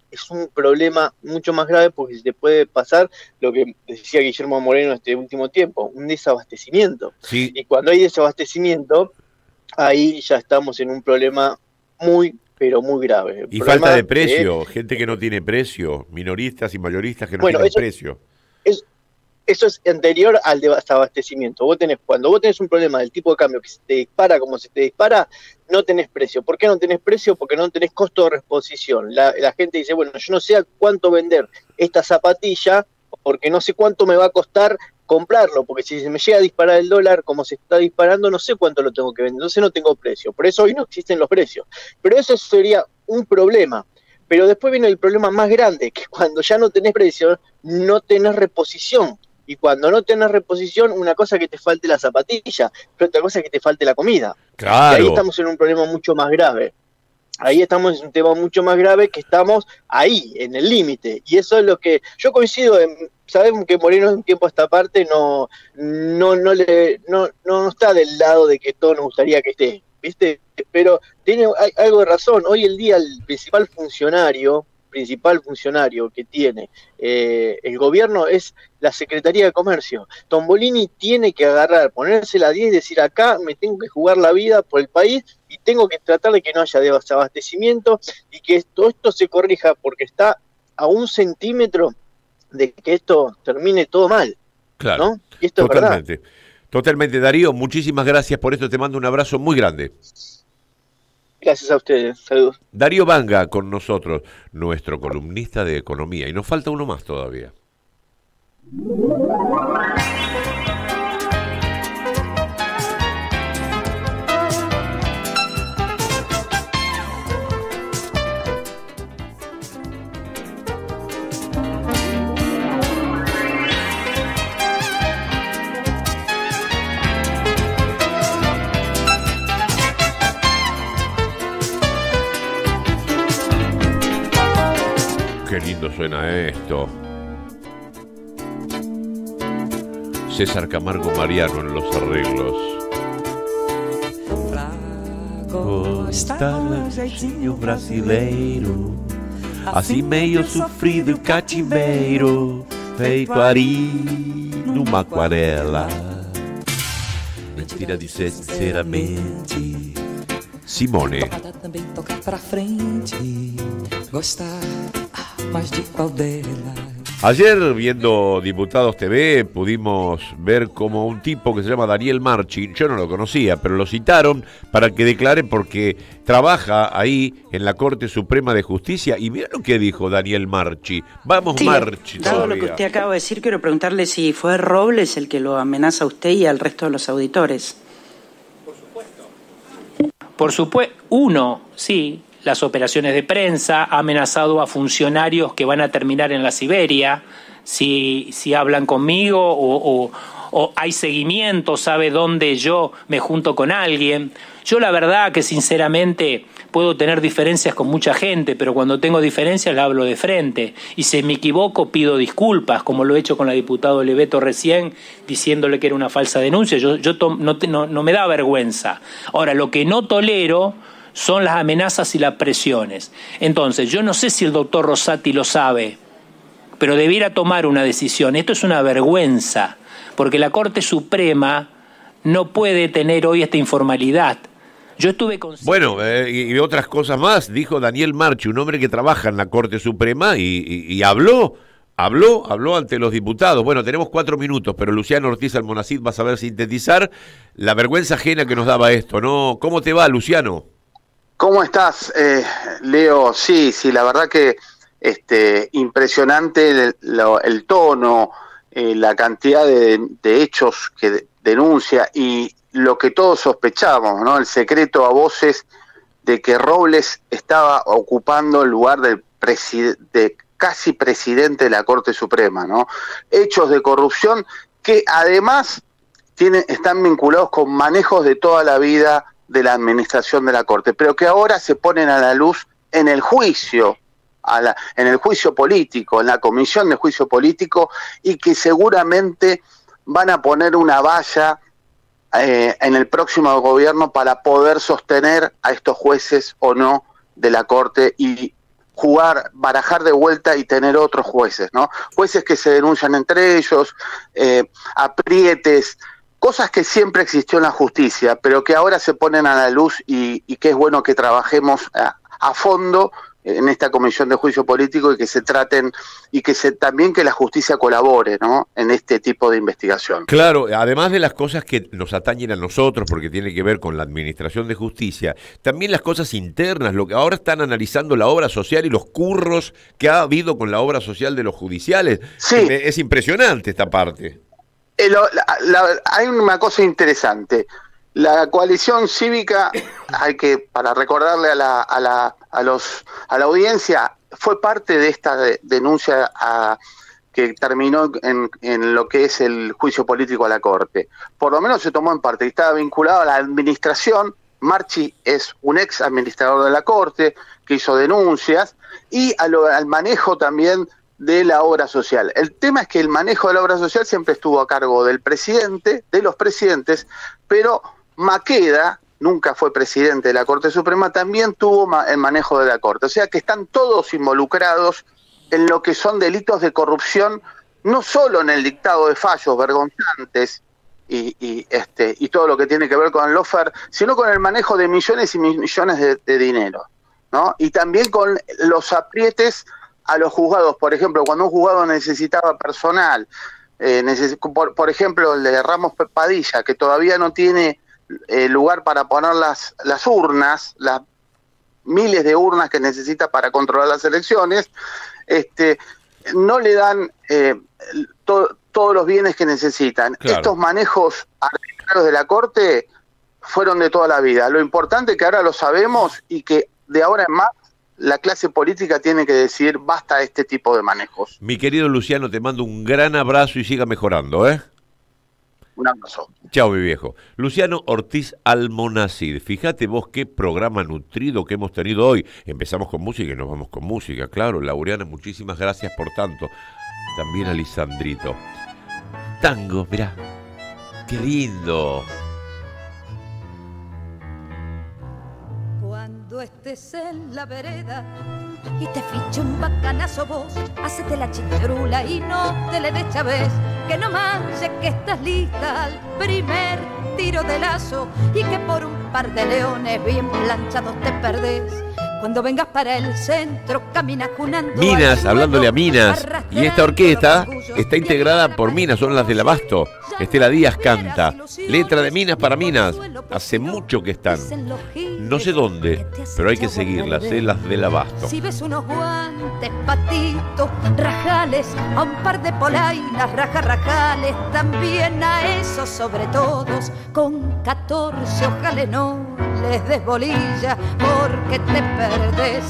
[SPEAKER 22] es un problema mucho más grave, porque se te puede pasar lo que decía Guillermo Moreno este último tiempo, un desabastecimiento.
[SPEAKER 6] Sí.
[SPEAKER 22] Y cuando hay desabastecimiento, ahí ya estamos en un problema pero muy grave.
[SPEAKER 6] Y falta de precio, gente que no tiene precio, minoristas y mayoristas que no tienen precio.
[SPEAKER 22] Eso es anterior al desabastecimiento. Cuando vos tenés un problema del tipo de cambio que se te dispara como se te dispara, no tenés precio. ¿Por qué no tenés precio? Porque no tenés costo de reposición. La gente dice, bueno, yo no sé a cuánto vender esta zapatilla, porque no sé cuánto me va a costar comprarlo, porque si se me llega a disparar el dólar como se está disparando, no sé cuánto lo tengo que vender, entonces no tengo precio. Por eso hoy no existen los precios. Pero eso sería un problema. Pero después viene el problema más grande, que cuando ya no tenés precio, no tenés reposición. Y cuando no tenés reposición, una cosa es que te falte la zapatilla, pero otra cosa es que te falte la comida.
[SPEAKER 6] Claro.
[SPEAKER 22] Y ahí estamos en un problema mucho más grave. Ahí estamos en un tema mucho más grave, que estamos ahí, en el límite. Y eso es lo que yo coincido sabemos que Moreno en un tiempo a esta parte no está del lado de que todos nos gustaría que esté, ¿viste? Pero hay algo de razón. Hoy el día el principal funcionario que tiene el gobierno es la Secretaría de Comercio. Tombolini tiene que ponerse la 10 y decir, acá me tengo que jugar la vida por el país y tengo que tratar de que no haya desabastecimiento y que todo esto se corrija, porque está a 1 centímetro de que esto termine todo mal.
[SPEAKER 6] Claro,
[SPEAKER 22] ¿no? Y esto
[SPEAKER 6] totalmente.
[SPEAKER 22] Es verdad.
[SPEAKER 6] Totalmente, Darío, muchísimas gracias por esto, te mando un abrazo muy grande.
[SPEAKER 22] Gracias a ustedes, saludos.
[SPEAKER 6] Darío Banga con nosotros, nuestro columnista de economía, y nos falta uno más todavía. Qué lindo suena esto. César Camargo Mariano en los arreglos.
[SPEAKER 5] Gostar jeitinho brasileiro, assim meio sofrido cativeiro, feito ari numa aquarela. Mentira dizer sinceramente.
[SPEAKER 6] Simone.
[SPEAKER 5] Também tocar pra frente, gostar mais de qual dela.
[SPEAKER 6] Ayer, viendo Diputados TV, pudimos ver como un tipo que se llama Daniel Marchi, yo no lo conocía, pero lo citaron para que declare porque trabaja ahí en la Corte Suprema de Justicia. Y mira lo que dijo Daniel Marchi. Vamos, sí, Marchi.
[SPEAKER 8] Dado lo que usted acaba de decir, quiero preguntarle si fue Robles el que lo amenaza a usted y al resto de los auditores.
[SPEAKER 23] Por supuesto, uno, sí. Las operaciones de prensa, ha amenazado a funcionarios que van a terminar en la Siberia, si hablan conmigo o hay seguimiento, sabe dónde yo me junto con alguien. Yo la verdad que sinceramente puedo tener diferencias con mucha gente, pero cuando tengo diferencias la hablo de frente. Y si me equivoco pido disculpas, como lo he hecho con la diputada Oliveto recién, diciéndole que era una falsa denuncia. No me da vergüenza. Ahora, lo que no tolero son las amenazas y las presiones. Entonces, yo no sé si el doctor Rosati lo sabe, pero debiera tomar una decisión. Esto es una vergüenza, porque la Corte Suprema no puede tener hoy esta informalidad. Yo estuve con...
[SPEAKER 6] Bueno, y otras cosas más, dijo Daniel Marchi, un hombre que trabaja en la Corte Suprema y habló ante los diputados. Bueno, tenemos 4 minutos, pero Luciano Ortiz Almonacid va a saber sintetizar la vergüenza ajena que nos daba esto, ¿no? ¿Cómo te va, Luciano?
[SPEAKER 24] ¿Cómo estás, Leo? Sí, la verdad que impresionante el tono, la cantidad de hechos que denuncia y lo que todos sospechamos, ¿no? El secreto a voces de que Robles estaba ocupando el lugar de casi presidente de la Corte Suprema, ¿no? Hechos de corrupción que además están vinculados con manejos de toda la vida de la administración de la Corte, pero que ahora se ponen a la luz en el juicio, en el juicio político, en la comisión de juicio político, y que seguramente van a poner una valla en el próximo gobierno para poder sostener a estos jueces o no de la Corte y barajar de vuelta y tener otros jueces, ¿no? Jueces que se denuncian entre ellos, aprietes, cosas que siempre existió en la justicia, pero que ahora se ponen a la luz y que es bueno que trabajemos a fondo en esta comisión de juicio político y que se traten y que también que la justicia colabore, ¿no? En este tipo de investigación.
[SPEAKER 6] Claro, además de las cosas que nos atañen a nosotros porque tiene que ver con la administración de justicia, también las cosas internas, lo que ahora están analizando la obra social y los curros que ha habido con la obra social de los judiciales. Sí. Es impresionante esta parte.
[SPEAKER 24] Hay una cosa interesante. La coalición cívica, para recordarle a la audiencia, fue parte de esta denuncia que terminó en lo que es el juicio político a la Corte. Por lo menos se tomó en parte y estaba vinculado a la administración. Marchi es un ex administrador de la Corte que hizo denuncias y al manejo también de la obra social. El tema es que el manejo de la obra social siempre estuvo a cargo del presidente, de los presidentes, pero Maqueda, nunca fue presidente de la Corte Suprema, también tuvo el manejo de la Corte. O sea que están todos involucrados en lo que son delitos de corrupción, no solo en el dictado de fallos vergonzantes y todo lo que tiene que ver con el lawfare, sino con el manejo de millones y millones de dinero, ¿no? Y también con los aprietes a los juzgados. Por ejemplo, cuando un juzgado necesitaba personal, por ejemplo el de Ramos Padilla, que todavía no tiene lugar para poner las urnas, las miles de urnas que necesita para controlar las elecciones, no le dan todos los bienes que necesitan. Claro. Estos manejos arbitrarios de la Corte fueron de toda la vida. Lo importante es que ahora lo sabemos y que de ahora en más la clase política tiene que decir basta de este tipo de manejos.
[SPEAKER 6] Mi querido Luciano, te mando un gran abrazo y siga mejorando, ¿eh?
[SPEAKER 24] Un abrazo.
[SPEAKER 6] Chao, mi viejo. Luciano Ortiz Almonacid. Fíjate vos qué programa nutrido que hemos tenido hoy. Empezamos con música y nos vamos con música, claro. Laureana, muchísimas gracias por tanto. También a Lisandrito. tango, mirá. Qué lindo.
[SPEAKER 9] Cuando estés en la vereda y te fiche un bacanazo vos, hacete la chitrula y no te le des chavés, que no manches que estás lista al primer tiro de lazo y que por un par de leones bien planchados te perdés. Cuando vengas para el centro, camina junando.
[SPEAKER 6] Minas, hablándole a Minas. Y esta orquesta está integrada por Minas, son las del Abasto. Estela Díaz canta. Letra de Minas para Minas. Hace mucho que están. No sé dónde, pero hay que seguirlas, las del Abasto.
[SPEAKER 9] Si ves unos guantes, patitos, rajales, a un par de polainas, rajales, también a esos sobre todos, con 14 ojalá no les des bolilla, porque te perdés.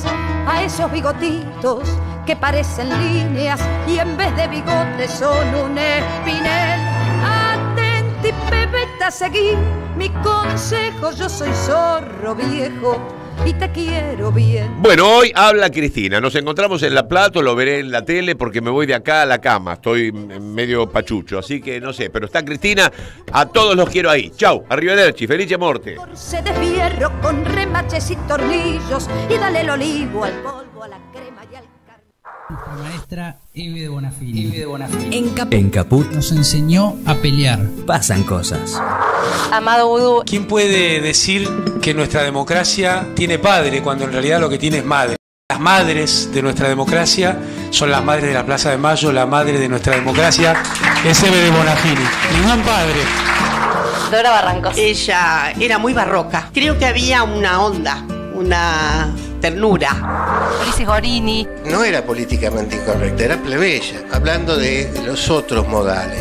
[SPEAKER 9] A esos bigotitos que parecen líneas y en vez de bigotes son un espinel. Atenti, pebeta, seguí mi consejo, yo soy zorro viejo y te quiero bien.
[SPEAKER 6] Bueno, hoy habla Cristina. Nos encontramos en La Plata, lo veré en la tele porque me voy de acá a la cama. Estoy medio pachucho, así que no sé. Pero está Cristina, a todos los quiero ahí. Chau, arrivederci, felice morte.
[SPEAKER 9] Se de fierro con remaches y tornillos y dale el olivo al polvo, a la crema y al
[SPEAKER 10] nuestra maestra Eve de Bonafini.
[SPEAKER 12] En Caput
[SPEAKER 10] nos enseñó a pelear.
[SPEAKER 12] Pasan cosas.
[SPEAKER 13] Amado Vudú.
[SPEAKER 25] ¿Quién puede decir que nuestra democracia tiene padre cuando en realidad lo que tiene es madre? Las madres de nuestra democracia son las madres de la Plaza de Mayo, la madre de nuestra democracia es Eve de Bonafini. Ningún padre.
[SPEAKER 13] Dora Barrancos.
[SPEAKER 26] Ella era muy barroca. Creo que había una onda, una ternura.
[SPEAKER 13] Ulises Gorini.
[SPEAKER 27] No era políticamente incorrecta, era plebeya, hablando de los otros modales.